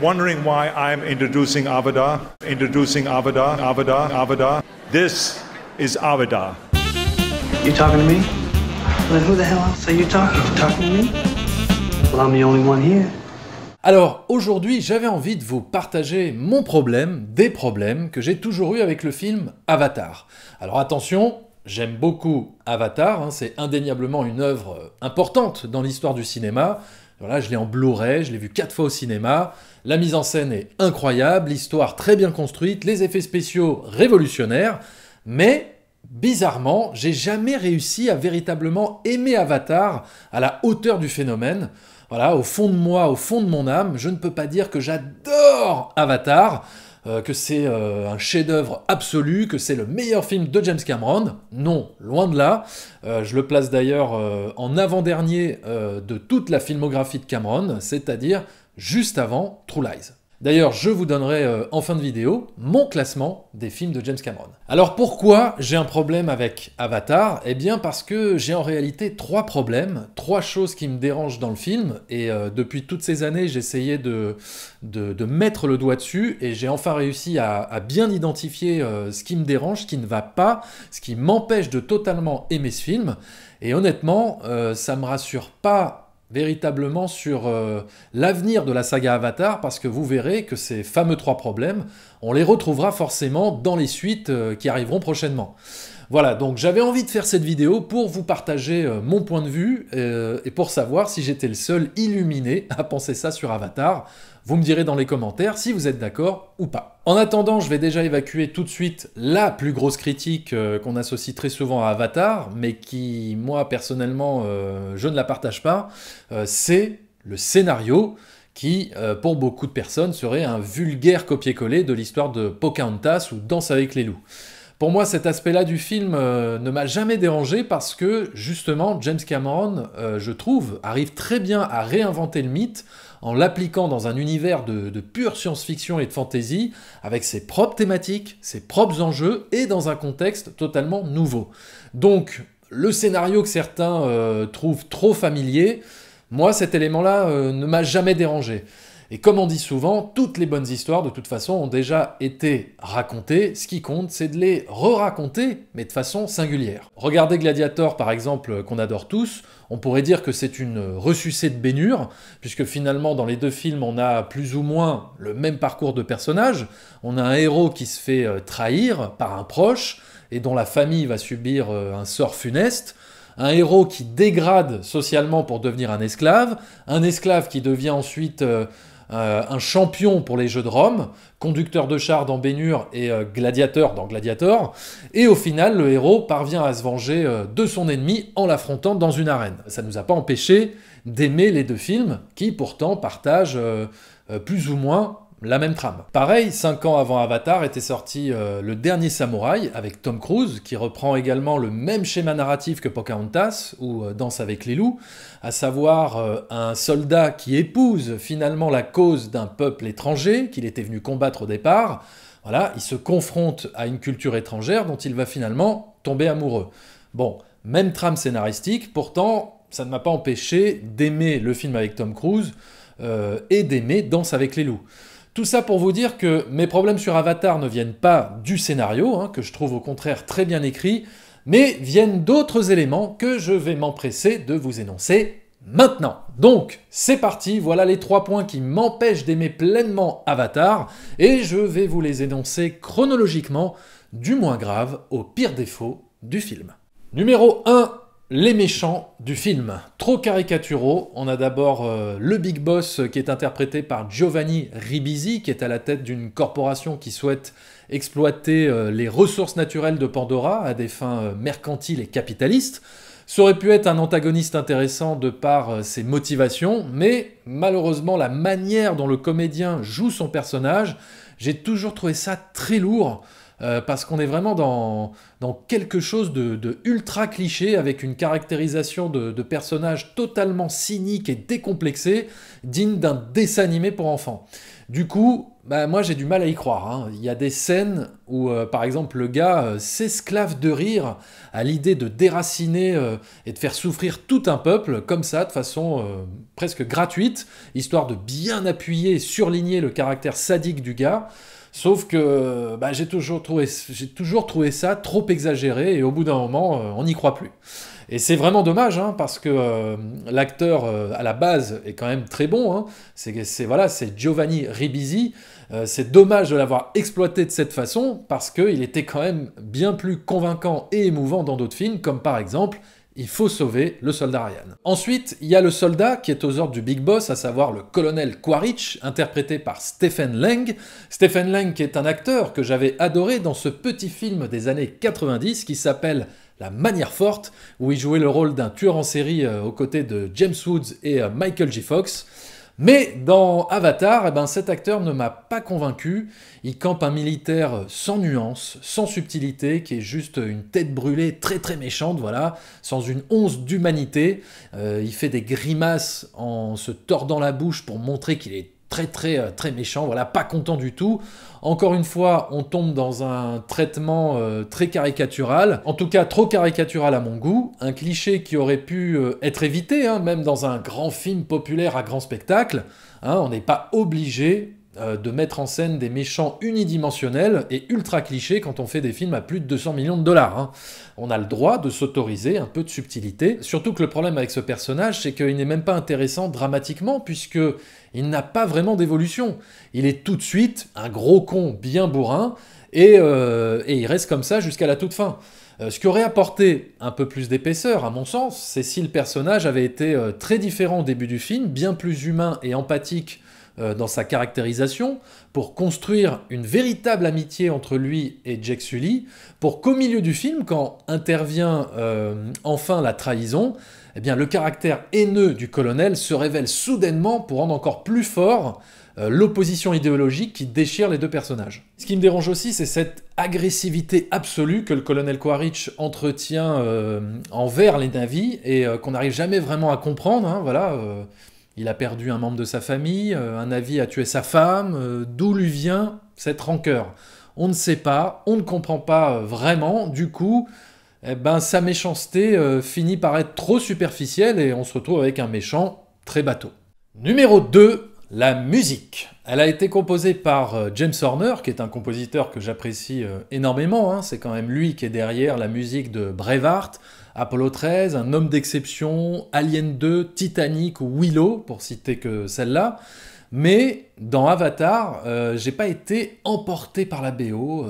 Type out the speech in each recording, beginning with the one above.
wondering why I'm introducing Avatar, Avatar. This is Avatar. You talking to me? Well, then who the hell else are you talking to? Talking to me? Well, I'm the only one here. Alors, aujourd'hui, j'avais envie de vous partager mon problème, des problèmes que j'ai toujours eu avec le film Avatar. Alors attention, j'aime beaucoup Avatar, hein, c'est indéniablement une œuvre importante dans l'histoire du cinéma. Voilà, je l'ai en Blu-ray, je l'ai vu 4 fois au cinéma. La mise en scène est incroyable, l'histoire très bien construite, les effets spéciaux révolutionnaires, mais bizarrement, j'ai jamais réussi à véritablement aimer Avatar à la hauteur du phénomène. Voilà, au fond de moi, au fond de mon âme, je ne peux pas dire que j'adore Avatar, que c'est un chef-d'œuvre absolu, que c'est le meilleur film de James Cameron. Non, loin de là. Je le place d'ailleurs en avant-dernier de toute la filmographie de Cameron, c'est-à-dire juste avant True Lies. D'ailleurs, je vous donnerai en fin de vidéo mon classement des films de James Cameron. Alors pourquoi j'ai un problème avec Avatar? Eh bien parce que j'ai en réalité 3 problèmes, 3 choses qui me dérangent dans le film, et depuis toutes ces années, j'essayais de mettre le doigt dessus, et j'ai enfin réussi à bien identifier ce qui me dérange, ce qui ne va pas, ce qui m'empêche de totalement aimer ce film, et honnêtement, ça me rassure pas véritablement sur l'avenir de la saga Avatar, parce que vous verrez que ces fameux 3 problèmes, on les retrouvera forcément dans les suites qui arriveront prochainement. Voilà, donc j'avais envie de faire cette vidéo pour vous partager mon point de vue et pour savoir si j'étais le seul illuminé à penser ça sur Avatar. Vous me direz dans les commentaires si vous êtes d'accord ou pas. En attendant, je vais déjà évacuer tout de suite la plus grosse critique qu'on associe très souvent à Avatar, mais qui, moi, personnellement, je ne la partage pas. C'est le scénario qui, pour beaucoup de personnes, serait un vulgaire copier-coller de l'histoire de Pocahontas ou Danse avec les loups. Pour moi, cet aspect-là du film ne m'a jamais dérangé parce que, justement, James Cameron, je trouve, arrive très bien à réinventer le mythe en l'appliquant dans un univers de pure science-fiction et de fantasy, avec ses propres thématiques, ses propres enjeux, et dans un contexte totalement nouveau. Donc, le scénario que certains trouvent trop familier, moi, cet élément-là ne m'a jamais dérangé. Et comme on dit souvent, toutes les bonnes histoires, de toute façon, ont déjà été racontées. Ce qui compte, c'est de les re-raconter, mais de façon singulière. Regardez Gladiator, par exemple, qu'on adore tous. On pourrait dire que c'est une ressucée de baignure, puisque finalement, dans les 2 films, on a plus ou moins le même parcours de personnages. On a un héros qui se fait trahir par un proche, et dont la famille va subir un sort funeste. Un héros qui dégrade socialement pour devenir un esclave qui devient ensuite un champion pour les jeux de Rome, conducteur de char dans Ben-Hur et gladiateur dans Gladiator, et au final, le héros parvient à se venger de son ennemi en l'affrontant dans une arène. Ça ne nous a pas empêché d'aimer les 2 films, qui pourtant partagent plus ou moins la même trame. Pareil, 5 ans avant Avatar était sorti Le Dernier Samouraï avec Tom Cruise, qui reprend également le même schéma narratif que Pocahontas ou Danse avec les loups, à savoir un soldat qui épouse finalement la cause d'un peuple étranger qu'il était venu combattre au départ. Voilà, il se confronte à une culture étrangère dont il va finalement tomber amoureux. Bon, même trame scénaristique, pourtant ça ne m'a pas empêché d'aimer le film avec Tom Cruise et d'aimer Danse avec les loups. Tout ça pour vous dire que mes problèmes sur Avatar ne viennent pas du scénario, hein, que je trouve au contraire très bien écrit, mais viennent d'autres éléments que je vais m'empresser de vous énoncer maintenant. Donc, c'est parti, voilà les 3 points qui m'empêchent d'aimer pleinement Avatar, et je vais vous les énoncer chronologiquement, du moins grave au pire défaut du film. Numéro 1. Les méchants du film. Trop caricaturaux. On a d'abord le Big Boss qui est interprété par Giovanni Ribisi, qui est à la tête d'une corporation qui souhaite exploiter les ressources naturelles de Pandora à des fins mercantiles et capitalistes. Ça aurait pu être un antagoniste intéressant de par ses motivations, mais malheureusement la manière dont le comédien joue son personnage, j'ai toujours trouvé ça très lourd. Parce qu'on est vraiment dans quelque chose de ultra cliché, avec une caractérisation de personnages totalement cyniques et décomplexés, digne d'un dessin animé pour enfants. Du coup, moi j'ai du mal à y croire, hein. Il y a des scènes où, par exemple, le gars s'esclave de rire à l'idée de déraciner et de faire souffrir tout un peuple, comme ça, de façon presque gratuite, histoire de bien appuyer et surligner le caractère sadique du gars. Sauf que j'ai toujours trouvé ça trop exagéré, et au bout d'un moment, on n'y croit plus. Et c'est vraiment dommage, hein, parce que l'acteur, à la base, est quand même très bon, hein. C'est Giovanni Ribisi. C'est dommage de l'avoir exploité de cette façon, parce qu'il était quand même bien plus convaincant et émouvant dans d'autres films, comme par exemple Il faut sauver le soldat Ryan. Ensuite, il y a le soldat qui est aux ordres du Big Boss, à savoir le colonel Quaritch, interprété par Stephen Lang. Stephen Lang qui est un acteur que j'avais adoré dans ce petit film des années 90 qui s'appelle La manière forte, où il jouait le rôle d'un tueur en série aux côtés de James Woods et Michael J. Fox. Mais dans Avatar, cet acteur ne m'a pas convaincu. Il campe un militaire sans nuance, sans subtilité, qui est juste une tête brûlée très très méchante, voilà, sans une once d'humanité. Il fait des grimaces en se tordant la bouche pour montrer qu'il est très méchant, voilà, pas content du tout. Encore une fois, on tombe dans un traitement très caricatural, en tout cas trop caricatural à mon goût, un cliché qui aurait pu être évité, hein, même dans un grand film populaire à grand spectacle. Hein, on n'est pas obligé de mettre en scène des méchants unidimensionnels et ultra clichés quand on fait des films à plus de 200 millions de dollars. Hein. On a le droit de s'autoriser un peu de subtilité, surtout que le problème avec ce personnage, c'est qu'il n'est même pas intéressant dramatiquement, puisque il n'a pas vraiment d'évolution. Il est tout de suite un gros con bien bourrin, et il reste comme ça jusqu'à la toute fin. Ce qui aurait apporté un peu plus d'épaisseur, à mon sens, c'est si le personnage avait été très différent au début du film, bien plus humain et empathique dans sa caractérisation, pour construire une véritable amitié entre lui et Jake Sully, pour qu'au milieu du film, quand intervient enfin la trahison, eh bien, le caractère haineux du colonel se révèle soudainement pour rendre encore plus fort l'opposition idéologique qui déchire les deux personnages. Ce qui me dérange aussi, c'est cette agressivité absolue que le colonel Quaritch entretient envers les navis et qu'on n'arrive jamais vraiment à comprendre. Hein, voilà, il a perdu un membre de sa famille, un navi a tué sa femme, d'où lui vient cette rancœur? On ne sait pas, on ne comprend pas vraiment, du coup, sa méchanceté finit par être trop superficielle et on se retrouve avec un méchant très bateau. Numéro 2, la musique. Elle a été composée par James Horner, qui est un compositeur que j'apprécie énormément, hein. C'est quand même lui qui est derrière la musique de Braveheart, Apollo 13, Un homme d'exception, Alien 2, Titanic ou Willow, pour citer que celle-là. Mais dans Avatar, j'ai pas été emporté par la BO.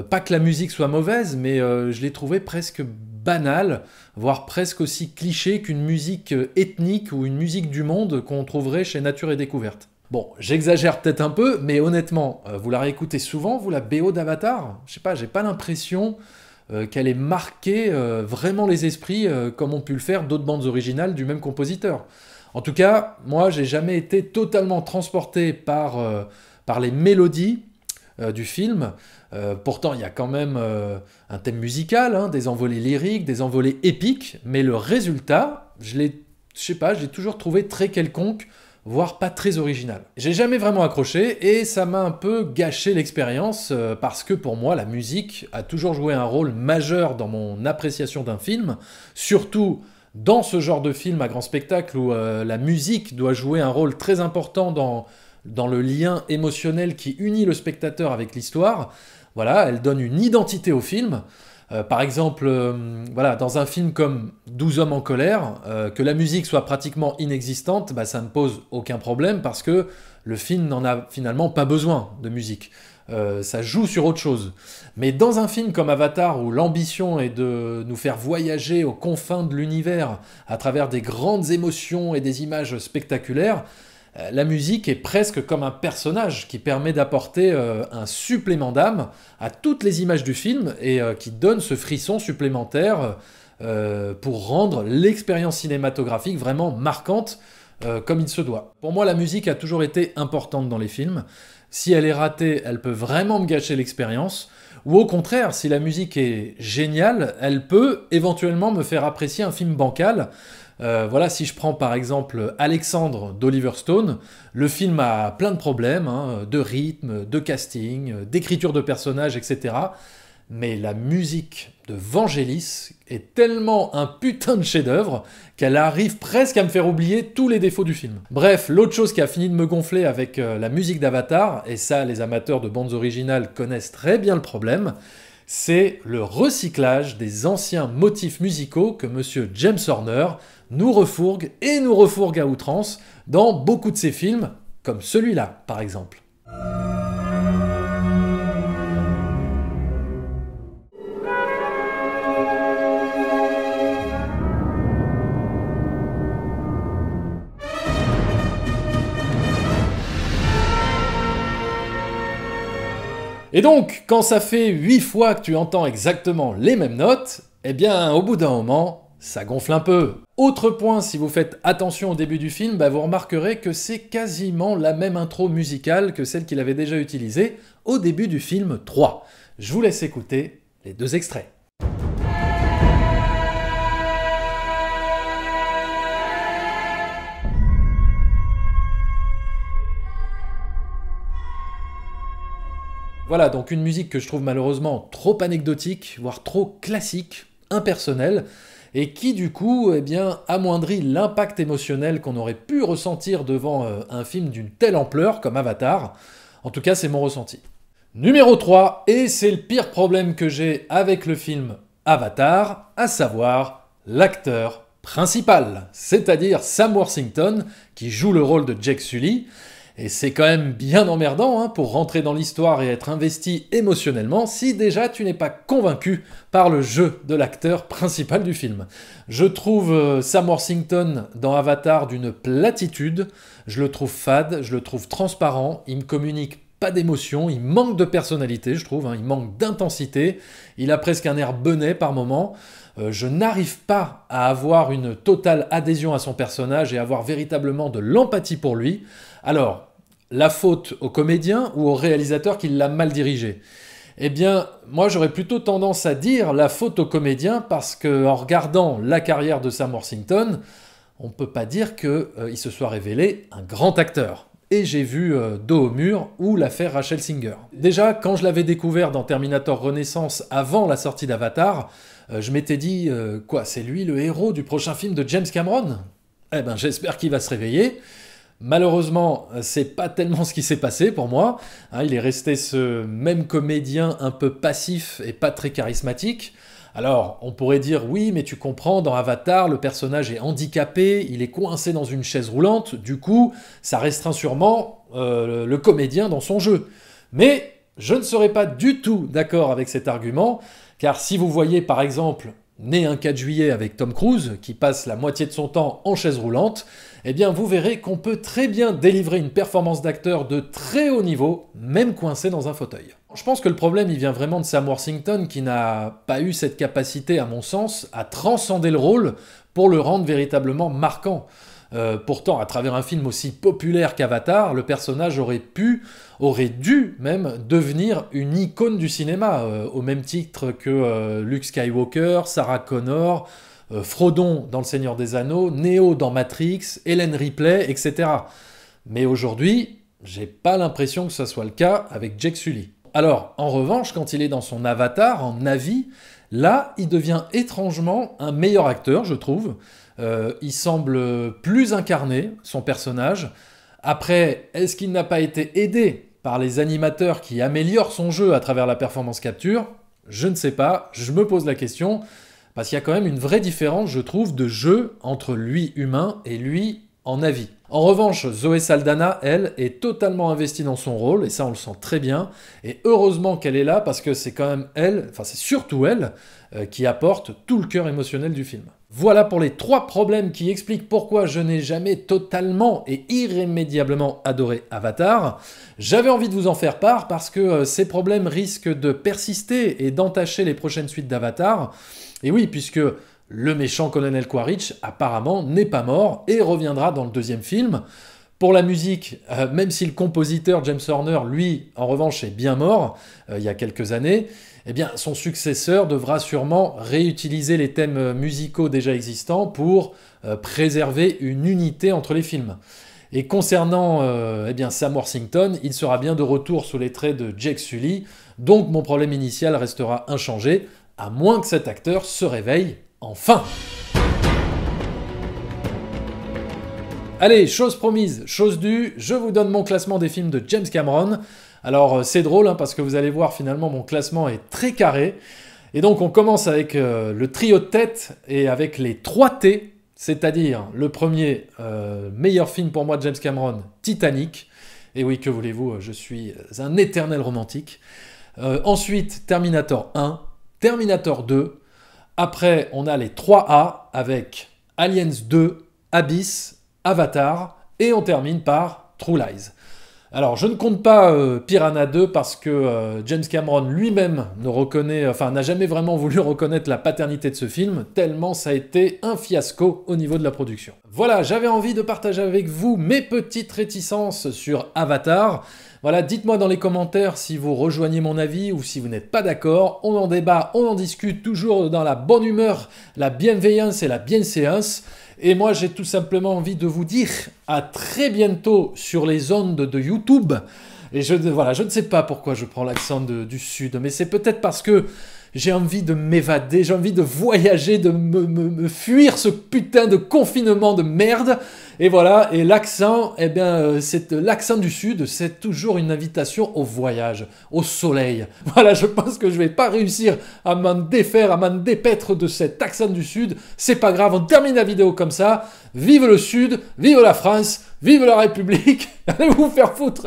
Pas que la musique soit mauvaise, mais je l'ai trouvée presque banale, voire presque aussi cliché qu'une musique ethnique ou une musique du monde qu'on trouverait chez Nature et Découverte. Bon, j'exagère peut-être un peu, mais honnêtement, vous la réécoutez souvent, vous, la BO d'Avatar? Je sais pas, j'ai pas l'impression qu'elle ait marqué vraiment les esprits comme ont pu le faire d'autres bandes originales du même compositeur. En tout cas, moi, j'ai jamais été totalement transporté par les mélodies du film. Pourtant, il y a quand même un thème musical, hein, des envolées lyriques, des envolées épiques, mais le résultat, je sais pas, je l'ai toujours trouvé très quelconque, voire pas très original. J'ai jamais vraiment accroché et ça m'a un peu gâché l'expérience parce que pour moi, la musique a toujours joué un rôle majeur dans mon appréciation d'un film, surtout dans ce genre de film à grand spectacle où la musique doit jouer un rôle très important dans le lien émotionnel qui unit le spectateur avec l'histoire. Voilà, elle donne une identité au film. Par exemple, voilà, dans un film comme 12 hommes en colère, que la musique soit pratiquement inexistante, ça ne pose aucun problème parce que le film n'en a finalement pas besoin de musique. Ça joue sur autre chose. Mais dans un film comme Avatar, où l'ambition est de nous faire voyager aux confins de l'univers à travers des grandes émotions et des images spectaculaires, la musique est presque comme un personnage qui permet d'apporter un supplément d'âme à toutes les images du film et qui donne ce frisson supplémentaire pour rendre l'expérience cinématographique vraiment marquante comme il se doit. Pour moi, la musique a toujours été importante dans les films. Si elle est ratée, elle peut vraiment me gâcher l'expérience. Ou au contraire, si la musique est géniale, elle peut éventuellement me faire apprécier un film bancal. Voilà, si je prends par exemple Alexandre d'Oliver Stone, le film a plein de problèmes, hein, de rythme, de casting, d'écriture de personnages, etc. Mais la musique de Vangelis est tellement un putain de chef-d'œuvre qu'elle arrive presque à me faire oublier tous les défauts du film. Bref, l'autre chose qui a fini de me gonfler avec la musique d'Avatar, et ça les amateurs de bandes originales connaissent très bien le problème, c'est le recyclage des anciens motifs musicaux que monsieur James Horner nous refourgue et nous refourgue à outrance dans beaucoup de ses films, comme celui-là par exemple. Et donc, quand ça fait 8 fois que tu entends exactement les mêmes notes, eh bien, au bout d'un moment, ça gonfle un peu. Autre point, si vous faites attention au début du film, vous remarquerez que c'est quasiment la même intro musicale que celle qu'il avait déjà utilisée au début du film 3. Je vous laisse écouter les 2 extraits. Voilà, donc une musique que je trouve malheureusement trop anecdotique, voire trop classique, impersonnelle, et qui du coup amoindrit l'impact émotionnel qu'on aurait pu ressentir devant un film d'une telle ampleur comme Avatar. En tout cas, c'est mon ressenti. Numéro 3, et c'est le pire problème que j'ai avec le film Avatar, à savoir l'acteur principal, c'est-à-dire Sam Worthington, qui joue le rôle de Jake Sully. Et c'est quand même bien emmerdant pour rentrer dans l'histoire et être investi émotionnellement si déjà tu n'es pas convaincu par le jeu de l'acteur principal du film. Je trouve Sam Worthington dans Avatar d'une platitude, je le trouve fade, je le trouve transparent, il me communique pas d'émotion, il manque de personnalité je trouve, il manque d'intensité, il a presque un air benet par moments. Je n'arrive pas à avoir une totale adhésion à son personnage et avoir véritablement de l'empathie pour lui. Alors, la faute au comédien ou au réalisateur qui l'a mal dirigé? Eh bien, moi j'aurais plutôt tendance à dire la faute au comédien parce qu'en regardant la carrière de Sam Worthington, on ne peut pas dire qu'il se soit révélé un grand acteur. Et j'ai vu dos au mur ou l'affaire Rachel Singer. Déjà, quand je l'avais découvert dans Terminator Renaissance avant la sortie d'Avatar, je m'étais dit, quoi, c'est lui le héros du prochain film de James Cameron? Eh ben, j'espère qu'il va se réveiller. Malheureusement, c'est pas tellement ce qui s'est passé pour moi. Il est resté ce même comédien un peu passif et pas très charismatique. Alors, on pourrait dire, oui, mais tu comprends, dans Avatar, le personnage est handicapé, il est coincé dans une chaise roulante, du coup, ça restreint sûrement le comédien dans son jeu. Mais je ne serais pas du tout d'accord avec cet argument, car si vous voyez par exemple Né un 4 juillet avec Tom Cruise, qui passe la moitié de son temps en chaise roulante, eh bien vous verrez qu'on peut très bien délivrer une performance d'acteur de très haut niveau, même coincé dans un fauteuil. Je pense que le problème il vient vraiment de Sam Worthington qui n'a pas eu cette capacité, à mon sens, à transcender le rôle pour le rendre véritablement marquant. Pourtant, à travers un film aussi populaire qu'Avatar, le personnage aurait dû même devenir une icône du cinéma, au même titre que Luke Skywalker, Sarah Connor, Frodon dans Le Seigneur des Anneaux, Neo dans Matrix, Ellen Ripley, etc. Mais aujourd'hui, j'ai pas l'impression que ça soit le cas avec Jake Sully. Alors, en revanche, quand il est dans son avatar, en Na'vi, là, il devient étrangement un meilleur acteur, je trouve. Il semble plus incarné, son personnage. Après, est-ce qu'il n'a pas été aidé par les animateurs qui améliorent son jeu à travers la performance capture? Je ne sais pas, je me pose la question, parce qu'il y a quand même une vraie différence, je trouve, de jeu entre lui humain et lui en Na'vi. En revanche, Zoé Saldana, elle, est totalement investie dans son rôle, et ça on le sent très bien, et heureusement qu'elle est là, parce que c'est quand même elle, enfin c'est surtout elle, qui apporte tout le cœur émotionnel du film. Voilà pour les 3 problèmes qui expliquent pourquoi je n'ai jamais totalement et irrémédiablement adoré Avatar. J'avais envie de vous en faire part parce que ces problèmes risquent de persister et d'entacher les prochaines suites d'Avatar. Et oui, puisque le méchant colonel Quaritch, apparemment, n'est pas mort et reviendra dans le 2e film. Pour la musique, même si le compositeur James Horner, lui, en revanche, est bien mort il y a quelques années, eh bien, son successeur devra sûrement réutiliser les thèmes musicaux déjà existants pour préserver une unité entre les films. Et concernant eh bien, Sam Worthington, il sera bien de retour sous les traits de Jake Sully, donc mon problème initial restera inchangé, à moins que cet acteur se réveille enfin. Allez, chose promise, chose due, je vous donne mon classement des films de James Cameron. Alors c'est drôle hein, parce que vous allez voir finalement mon classement est très carré. Et donc on commence avec le trio de tête et avec les 3 T, c'est-à-dire le premier meilleur film pour moi de James Cameron, Titanic. Et oui, que voulez-vous, je suis un éternel romantique. Ensuite, Terminator 1, Terminator 2. Après, on a les 3 A avec Aliens 2, Abyss, Avatar, et on termine par True Lies. Alors, je ne compte pas Piranha 2 parce que James Cameron lui-même n'a jamais vraiment voulu reconnaître la paternité de ce film, tellement ça a été un fiasco au niveau de la production. Voilà, j'avais envie de partager avec vous mes petites réticences sur Avatar. Voilà, dites-moi dans les commentaires si vous rejoignez mon avis ou si vous n'êtes pas d'accord. On en débat, on en discute, toujours dans la bonne humeur, la bienveillance et la bienséance. Et moi, j'ai tout simplement envie de vous dire à très bientôt sur les ondes de YouTube. Et je ne sais pas pourquoi je prends l'accent du Sud, mais c'est peut-être parce que j'ai envie de m'évader, j'ai envie de voyager, de me fuir ce putain de confinement de merde. Et voilà, et l'accent, eh bien, l'accent du Sud, c'est toujours une invitation au voyage, au soleil. Voilà, je pense que je vais pas réussir à m'en défaire, à m'en dépêtre de cet accent du Sud. C'est pas grave, on termine la vidéo comme ça. Vive le Sud, vive la France, vive la République. Allez vous faire foutre.